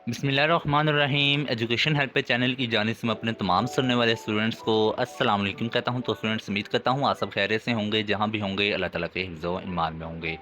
बिस्मिल्लाहिर्रहमानिर्रहीम। Education help पे channel की जानिब से मैं अपने तमाम सुनने वाले स्टूडेंट्स को अस्सलाम वालेकुम कहता हूँ। तो स्टूडेंट्स, उम्मीद करता हूँ आप सब खैरियत से होंगे, जहाँ भी होंगे अल्लाह ताला के हिफ्ज़ व ईमान में होंगे।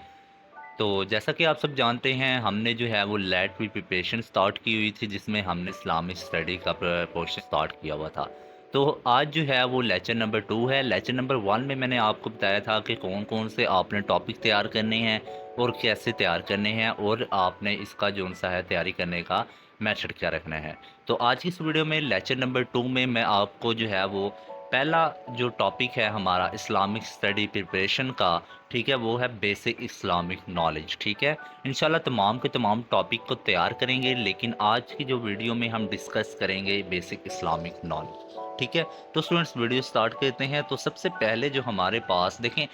तो जैसा कि आप सब जानते हैं, हमने जो है वो लेट की प्रिपरेशन स्टार्ट की हुई थी, जिसमें हमने इस्लामिक स्टडी का पोर्शन स्टार्ट किया हुआ था। तो आज जो है वो लेक्चर नंबर 2 है। लेक्चर नंबर 1 में मैंने आपको बताया था कि कौन कौन से आपने टॉपिक तैयार करने हैं और कैसे तैयार करने हैं, और आपने इसका जो सा है तैयारी करने का मेथड क्या रखना है। तो आज की इस वीडियो में लेक्चर नंबर 2 में मैं आपको जो है वो पहला जो टॉपिक है हमारा इस्लामिक स्टडी प्रिपरेशन का, ठीक है, वो है बेसिक इस्लामिक नॉलेज। ठीक है, इंशाल्लाह तमाम के तमाम टॉपिक को तैयार करेंगे, लेकिन आज की जो वीडियो में हम डिस्कस करेंगे बेसिक इस्लामिक नॉलेज। ठीक है, तो स्टूडेंट्स वीडियो स्टार्ट करते हैं। तो सबसे पहले जो हमारे पास देखें,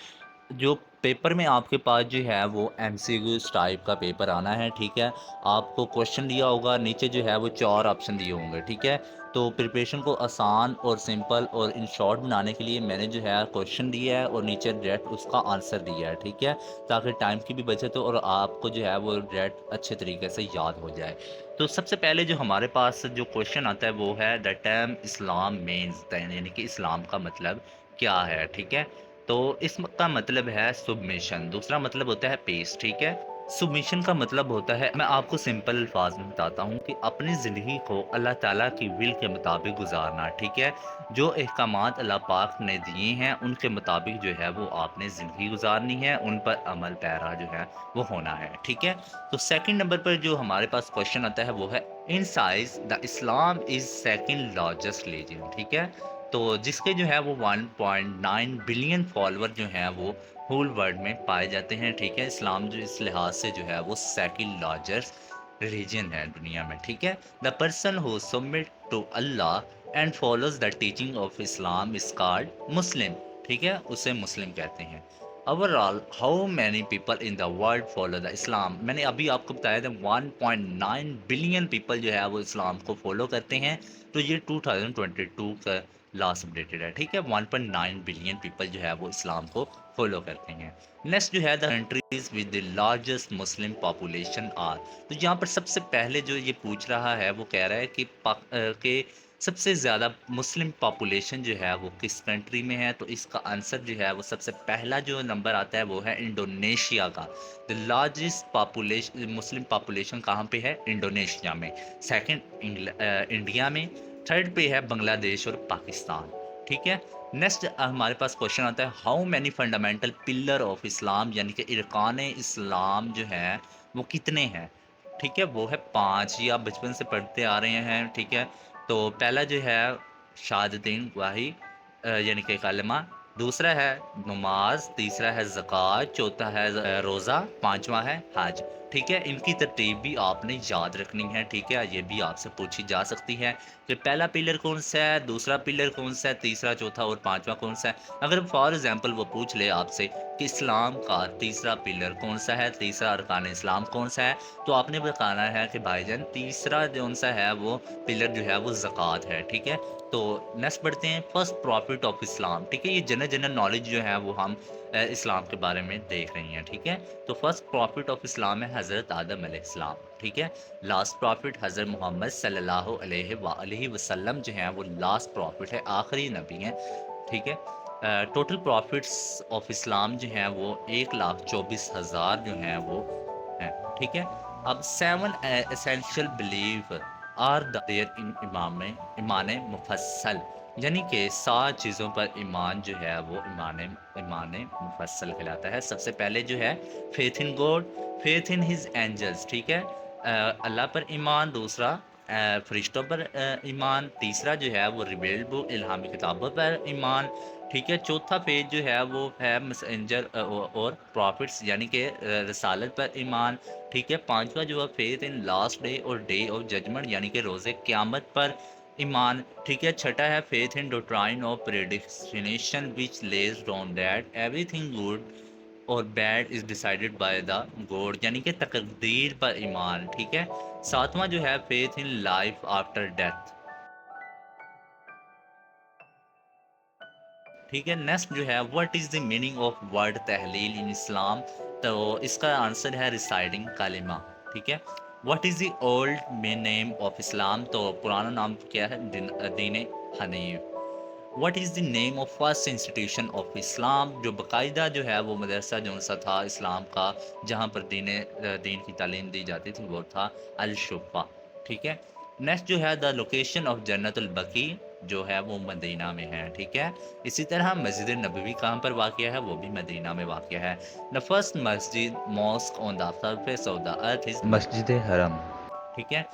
जो पेपर में आपके पास जो है वो एमसीक्यूज टाइप का पेपर आना है। ठीक है, आपको क्वेश्चन दिया होगा, नीचे जो है वो 4 ऑप्शन दिए होंगे। ठीक है, तो प्रिपरेशन को आसान और सिंपल और इन शॉर्ट बनाने के लिए मैंने जो है क्वेश्चन दिया है और नीचे डायरेक्ट उसका आंसर दिया है। ठीक है, ताकि टाइम की भी बचत हो और आपको जो है वो डायरेक्ट अच्छे तरीके से याद हो जाए। तो सबसे पहले जो हमारे पास जो क्वेश्चन आता है वो है द टर्म इस्लाम मीन्स, यानी कि इस्लाम का मतलब क्या है। ठीक है, तो इसका मतलब है सबमिशन, दूसरा मतलब होता है पीस। ठीक है, सबमिशन का मतलब होता है, मैं आपको सिंपल अल्फाज में बताता हूँ, कि अपनी ज़िंदगी को अल्लाह ताला की विल के मुताबिक गुजारना। ठीक है, जो अहकामात अल्लाह पाक ने दिए हैं उनके मुताबिक जो है वो आपने ज़िंदगी गुजारनी है, उन पर अमल पैरा जो है वो होना है। ठीक है, तो सेकंड नंबर पर जो हमारे पास क्वेश्चन आता है वो है in size the Islam is second largest religion. ठीक है, तो जिसके जो है वो 1.9 बिलियन फॉलोअर जो हैं वो होल वर्ल्ड में पाए जाते हैं। ठीक है, इस्लाम जो इस लिहाज से जो है वो सेकंड लार्जेस्ट रिलीजन है दुनिया में। ठीक है, the person who submit to Allah and follows the teaching of Islam is called Muslim. ठीक है, उसे मुस्लिम कहते हैं। Overall how many people in the world follow the Islam, मैंने अभी आपको बताया था 1.9 बिलियन पीपल जो है वो इस्लाम को फॉलो करते हैं। तो ये 2022 का लास्ट अपडेटेड है। ठीक है, 1.9 बिलियन पीपल जो है वो इस्लाम को फॉलो करते हैं। नेक्स्ट जो है the countries with the largest Muslim population are, तो यहाँ पर सबसे पहले जो ये पूछ रहा है वो कह रहा है कि सबसे ज़्यादा मुस्लिम पॉपुलेशन जो है वो किस कंट्री में है। तो इसका आंसर जो है वो सबसे पहला जो नंबर आता है वो है इंडोनेशिया का। The largest population Muslim population कहाँ पे है? इंडोनेशिया में। सेकंड इंडिया में। थर्ड पे है बांग्लादेश और पाकिस्तान। ठीक है, नेक्स्ट हमारे पास क्वेश्चन आता है how many fundamental pillar of Islam, यानी कि इरकान इस्लाम जो है वो कितने हैं। ठीक है, वो है 5, ये आप बचपन से पढ़ते आ रहे हैं। ठीक है, तो पहला जो है शहादतैन गवाही, यानी कि कलमा। दूसरा है नमाज, तीसरा है ज़कात, चौथा है रोज़ा, पांचवा है हज। ठीक है, इनकी तरतीब भी आपने याद रखनी है। ठीक है, ये भी आपसे पूछी जा सकती है कि पहला पिलर कौन सा है, दूसरा पिलर कौन सा है, तीसरा चौथा और पांचवा कौन सा है। अगर फॉर एग्जांपल वो पूछ ले आपसे कि इस्लाम का तीसरा पिलर कौन सा है, तीसरा अरकान इस्लाम कौन सा है, तो आपने बताना है कि भाईजान तीसरा कौन सा है, वो पिलर जो है वो ज़कात है। ठीक है, तो नेक्स्ट बढ़ते हैं फर्स्ट प्रॉफिट ऑफ इस्लाम। ठीक है, ये जनरल नॉलेज जो है वो हम इस्लाम के बारे में देख रही हैं। ठीक है, तो फर्स्ट प्रॉफिट ऑफ इस्लाम है हज़रत आदम अलैहिस्सलाम। ठीक है, लास्ट प्रॉफिट हज़रत मोहम्मद सल्लल्लाहु अलैहि वसल्लम जो हैं वो लास्ट प्रॉफिट है, आखिरी नबी हैं। ठीक है, टोटल प्रॉफिट्स ऑफ इस्लाम जो हैं वो 1,24,000 जो हैं वो हैं। ठीक है, अब 7 essential believe are there in ईमान मुफस्सल, यानी कि 7 चीज़ों पर ईमान जो है वो ईमान मुफस्सल कहलाता है। सबसे पहले जो है faith in God, faith in his angels. ठीक है, अल्लाह पर ईमान। दूसरा फरिश्तों पर ईमान। तीसरा जो है वो रिवेल्ड बुक इल्हामी किताबों पर ईमान। ठीक है, चौथा फेज जो है वो है मैसेंजर और प्रॉफिट्स, यानी कि रसालत पर ईमान। ठीक है, पांचवा जो है फेथ इन लास्ट डे और डे ऑफ जजमेंट, यानी कि रोज़े क़यामत पर ईमान। ठीक है, छठा है faith in doctrine of predestination which lies on that everything good और bad is decided by the God, यानी कि तकदीर पर ईमान। ठीक है, सातवां जो है faith in life after death. ठीक है, नेक्स्ट जो है what is the meaning of word तहलील इन इस्लाम, तो इसका आंसर है रिसाइडिंग कलिमा। ठीक है, what is the old name of Islam? तो पुराना नाम क्या है? दीन हनीफ। What is the name of first institution of Islam? जो बाकायदा जो है वो मदरसा जो सा था इस्लाम का, जहाँ पर दीन की तालीम दी जाती थी, वो था अल शुफ़ा। ठीक है। नेक्स्ट जो है द लोकेशन ऑफ जन्नतुल बकी, जो है वो मदीना में है। ठीक है। इसी तरह मस्जिद नबवी कहाँ पर वाक़या है? वो भी मदीना में वाक़या है। द फर्स्ट मस्जिद mosque on the surface of the earth is मस्जिद हरम। ठीक है।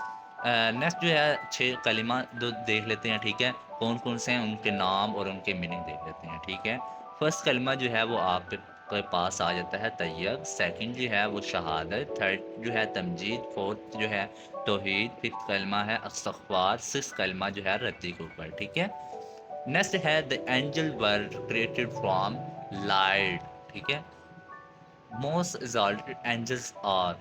नेक्स्ट जो है 6 कलिमा दो देख लेते हैं। ठीक है। कौन कौन से हैं, उनके नाम और उनके मीनिंग देख लेते हैं। ठीक है। फर्स्ट कलिमा जो है वो आप के पास आ जाता है तैयब। सेकंड जो है वो शहादत। थर्ड जो है तमजीद। फोर्थ जो है तौहीद। फिफ्थ कलमा है इस्तग़फ़ार। सिक्स कलमा जो है रद्दी के ऊपर। ठीक है। नेक्स्ट है the angel were created from light. ठीक है। मोस्ट exalted angels are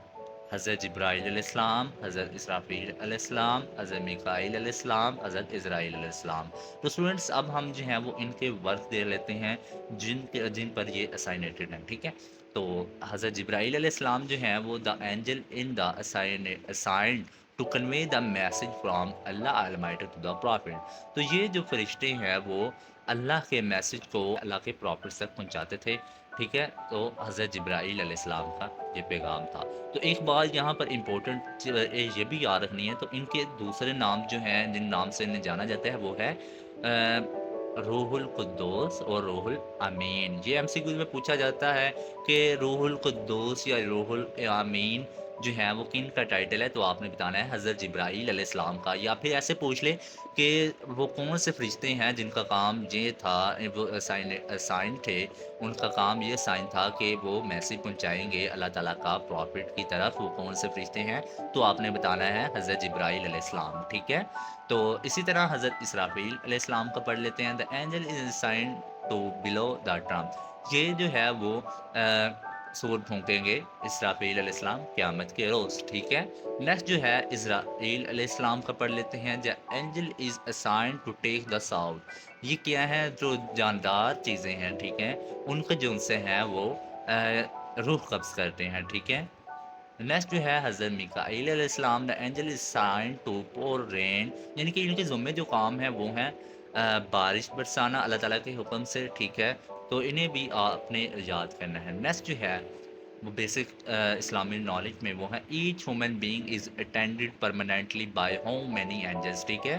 हज़रत जिब्राइल अलैहिस्सलाम, हज़रत इसराफील अलैहिस्सलाम, हज़रत मीकाईल अलैहिस्सलाम, हज़रत इज़राइल अलैहिस्सलाम। तो स्टूडेंट्स अब हम जो हैं वो इनके वर्क दे लेते हैं जिन पर ये असाइनेटेड हैं। ठीक है। तो हज़रत जिब्राइल अलैहिस्सलाम जो हैं वो the angel in the assigned to convey the message from Allah almighty to the prophet. तो ये जो फरिश्ते हैं वो अल्लाह के मैसेज को अल्लाह के प्रॉफिट तक पहुंचाते थे। ठीक है। तो हज़रत जिब्राईल अलैहिस्सलाम का ये पैगाम था। तो एक बात यहाँ पर इम्पोर्टेंट ये भी याद रखनी है। तो इनके दूसरे नाम जो हैं, जिन नाम से इन्हें जाना जाता है, वो है रूहुल कुद्दूस और रूहुल अमीन। ये एमसीक्यू में पूछा जाता है कि रूहुल कुद्दूस या रूहुल अमीन जो है वो किन का टाइटल है? तो आपने बताना है हज़रत जिब्राईल अलैहिस्सलाम का। या फिर ऐसे पूछ ले कि वो कौन से फरिश्ते हैं जिनका काम ये था, वो असाइन थे, उनका काम ये साइन था कि वो मैसेज पहुंचाएंगे अल्लाह ताला का प्रॉफिट की तरफ। वो कौन से फरिश्ते हैं? तो आपने बताना है हज़रत जिब्राईल अलैहिस्सलाम। ठीक है। तो इसी तरह हज़रत इसराफील अलैहिस्सलाम का पढ़ लेते हैं। The angel is sign to below the Trump. ये जो है वो सूर फूंकेंगे इसराफील अलैहिस्सलाम क़यामत के रोज़। ठीक है। नेक्स्ट जो है इज़राइल अलैहिस्सलाम का पढ़ लेते हैं। The angel is assigned to take the soul. ये क्या है? जो जानदार चीज़ें हैं, ठीक है, उनके जो उनसे हैं वो रूह कब्ज़ करते हैं। ठीक है। नेक्स्ट जो है हज़रत मीकाईल अलैहिस्सलाम, the angel is sign to pour rain, यानी कि इनके ज़ुम्मे जो काम है वो हैं बारिश बरसाना अल्लाह ताला के हुक्म से। ठीक है। तो इन्हें भी आपने याद करना है। नेक्स्ट जो है वो बेसिक इस्लामी नॉलेज में वो है each human being is attended permanently by how many angels. ठीक है।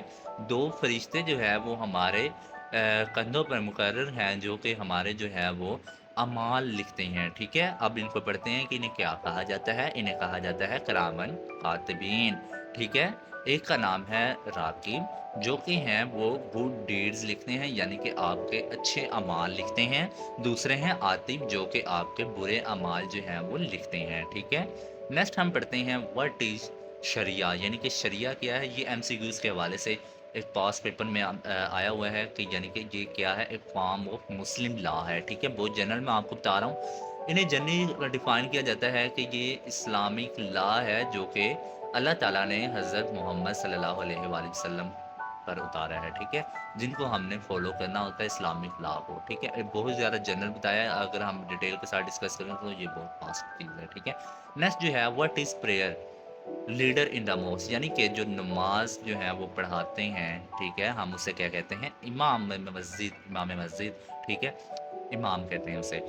दो फरिश्ते जो है वो हमारे कंधों पर मुकर्रर हैं, जो कि हमारे जो है वो अमाल लिखते हैं। ठीक है। अब इनको पढ़ते हैं कि इन्हें क्या कहा जाता है। इन्हें कहा जाता है करामन कातिबीन। ठीक है। एक का नाम है राकिब, जो कि हैं वो गुड डीड्स लिखते हैं, यानी कि आपके अच्छे अमाल लिखते हैं। दूसरे हैं आतिब, जो कि आपके बुरे अमाल जो हैं वो लिखते हैं। ठीक है। नेक्स्ट हम पढ़ते हैं व्हाट इज़ शरिया, यानी कि शरिया क्या है। ये एमसीक्यूज़ के हवाले से एक पास पेपर में आया हुआ है कि यानी कि ये क्या है, एक फॉर्म ऑफ मुस्लिम लॉ है। ठीक है। बहुत जनरल मैं आपको बता रहा हूँ। इन्हें जनरली डिफ़ाइन किया जाता है कि ये इस्लामिक लॉ है, जो कि अल्लाह ताला ने हज़रत मोहम्मद सल्लल्लाहु अलैहि वसल्लम पर उतारा है। ठीक है। जिनको हमने फॉलो करना होता है इस्लामिक लॉ को। ठीक है। ये बहुत ज़्यादा जनरल बताया है, अगर हम डिटेल के साथ डिस्कस करें तो ये बहुत फास्ट चीज़ है। ठीक है। नेक्स्ट जो है what is prayer leader in the mosque, यानी कि जो नमाज जो है वो पढ़ाते हैं। ठीक है। हम उसे क्या कहते हैं? इमाम मस्जिद, इमाम मस्जिद। ठीक है। इमाम कहते हैं उसे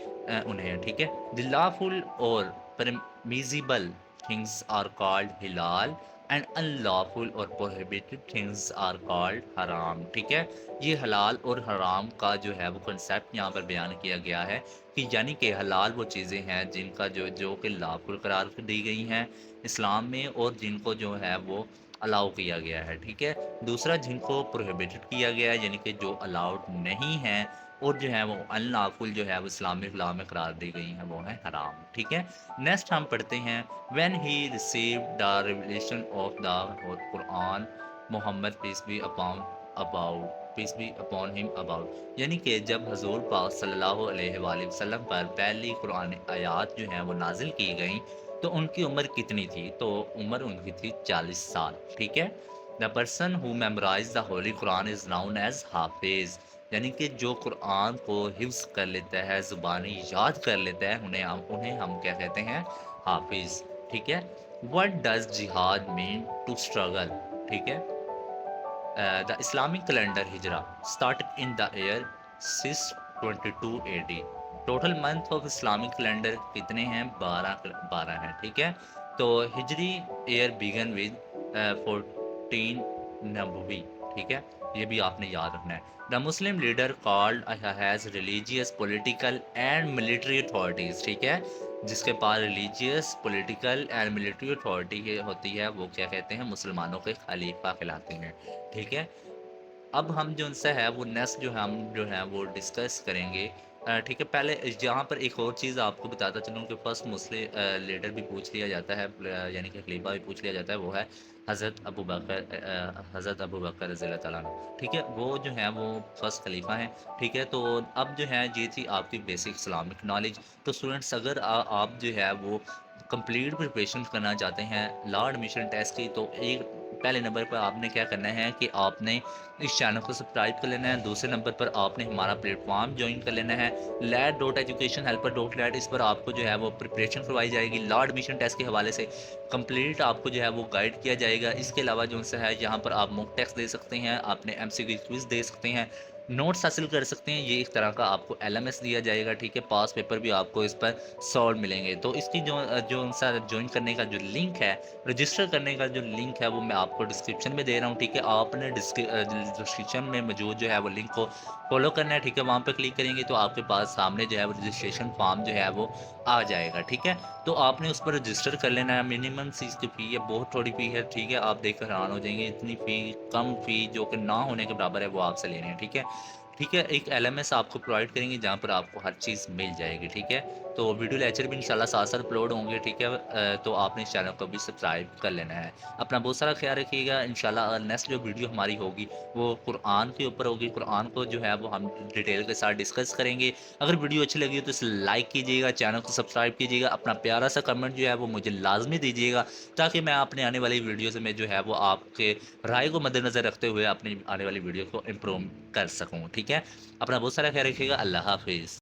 उन्हें। ठीक है। द लॉफुल और परमिजिबल थिंग्स आर कॉल्ड हिलाल एंड अनलॉफुल और प्रोहिबिटेड थिंग्स आर कॉल्ड हराम। ठीक है। ये हलाल और हराम का जो है वो कंसेप्ट यहाँ पर बयान किया गया है कि यानी कि हलाल वो चीज़ें हैं जिनका जो जो कि लाफुल करार दी गई हैं इस्लाम में, और जिनको जो है वो अलाउ किया गया है। ठीक है। दूसरा जिनको प्रोहिबिटेड किया गया है, यानी कि जो अलाउड नहीं है, और जो है वो अनलाफुल जो है वो इस्लामिक लॉ में करार दी गई हैं, वो है हराम। ठीक है। नेक्स्ट हम पढ़ते हैं when he received the revelation of the Quran Muhammad peace be upon about peace be upon him about, यानी कि जब हजूर पाक सल्लल्लाहु अलैहि वसल्लम पर पहली कुरान आयात जो हैं वो नाजिल की गई, तो उनकी उम्र कितनी थी? तो उम्र उनकी थी 40 साल। ठीक है। The person who memorize the holy Quran is known as हाफिज़, यानी कि जो कुरान को हिफ्ज़ कर लेता है, ज़ुबानी याद कर लेता है, उन्हें हम क्या कहते हैं? हाफिज़। ठीक है। What does jihad mean to struggle? ٹھیک ہے. The Islamic calendar Hijra started in the year 622 AD. Total month of Islamic calendar کتنے ہیں؟ 12 ہیں. ٹھیک ہے. تو ہجری ایئر بیگن ود 14 نبوی. ٹھیک ہے. یہ بھی آپ نے یاد رکھنا ہے. The Muslim leader called has religious political and military authorities. ٹھیک ہے. جس کے پاس religious political and military authority ہوتی ہے وہ کیا کہتے ہیں؟ مسلمانوں کے خلیفہ کہلاتے ہیں. ٹھیک ہے. اب ہم جو ان سے ہے وہ نیکسٹ جو ہے ہم جو ہے وہ ڈسکس کریں گے. ٹھیک ہے. پہلے یہاں پر ایک اور چیز آپ کو بتاتا چلوں کہ فرسٹ مسلم لیڈر بھی پوچھ لیا جاتا ہے، یعنی کہ خلیفہ بھی پوچھ لیا جاتا ہے، وہ ہے حضرت ابو بکر. حضرت ابو بکر رضی اللہ تعالیٰ عنہ. ٹھیک ہے. وہ جو ہے وہ فرسٹ خلیفہ ہیں. ٹھیک ہے. تو اب جو ہے یہ تھی آپ کی بیسک اسلامک نالج. تو اسٹوڈنٹس اگر آپ جو ہے وہ کمپلیٹ پریپریشن کرنا چاہتے ہیں لا ایڈمیشن ٹیسٹ کی، تو ایک پہلے نمبر پر آپ نے کیا کرنا ہے کہ آپ نے اس چینل کو سبسکرائب کر لینا ہے. دوسرے نمبر پر آپ نے ہمارا پلیٹ فارم جوائن کر لینا ہے lad.educationhelper.net. اس پر آپ کو جو ہے وہ پریپریشن کروائی جائے گی لا ایڈمیشن ٹیسٹ کے حوالے سے. کمپلیٹ آپ کو جو ہے وہ گائیڈ کیا جائے گا. اس کے علاوہ جو سے ہے یہاں پر آپ موک ٹیسٹ دے سکتے ہیں، آپ نے MCQ کوئز دے سکتے ہیں، نوٹس حاصل کر سکتے ہیں. یہ ایک طرح کا آپ کو LMS دیا جائے گا. ٹھیک ہے. پاس پیپر بھی آپ کو اس پر سالو ملیں گے. تو اس کی جو جوائن کرنے کا جو لنک ہے، رجسٹر کرنے کا جو لنک ہے، وہ میں آپ کو ڈسکرپشن میں دے رہا ہوں. ٹھیک ہے. آپ نے ڈسکرپشن میں موجود جو ہے وہ لنک کو فالو کرنا ہے. ٹھیک ہے. وہاں پہ کلک کریں گے تو آپ کے پاس سامنے جو ہے وہ رجسٹریشن فارم جو ہے وہ آ جائے گا. ٹھیک ہے. تو آپ نے اس پر رجسٹر کر لینا ہے. منیمم چیز کی فی ہے، بہت تھوڑی فی ہے. ٹھیک ہے. آپ دیکھ کر حیران ہو جائیں گے، اتنی فی، کم فی جو کہ نہ ہونے کے برابر ہے وہ آپ سے لے رہے ہیں. ٹھیک ہے. ٹھیک ہے. ایک LMS آپ کو پرووائڈ کریں گے جہاں پر آپ کو ہر چیز مل جائے گی. ٹھیک ہے. تو ویڈیو لیکچر بھی انشاءاللہ ساتھ ساتھ اپلوڈ ہوں گے. ٹھیک ہے. تو آپ نے اس چینل کو بھی سبسکرائب کر لینا ہے. اپنا بہت سارا خیال رکھیے گا. انشاءاللہ نیکسٹ جو ویڈیو ہماری ہوگی وہ قرآن کے اوپر ہوگی. قرآن کو جو ہے وہ ہم ڈیٹیل کے ساتھ ڈسکس کریں گے. اگر ویڈیو اچھی لگی تو اسے لائک کیجیے گا، چینل کو سبسکرائب کیجیے گا. اپنا پیارا سا کمنٹ جو ہے وہ مجھے لازمی دیجیے گا تاکہ میں اپنے آنے والی ویڈیوز میں جو ہے وہ آپ کے رائے کو مد نظر رکھتے ہوئے اپنی آنے والی ویڈیو کو امپروو کر سکوں. ٹھیک ہے. اپنا بہت سارا خیال رکھیے گا. اللہ حافظ.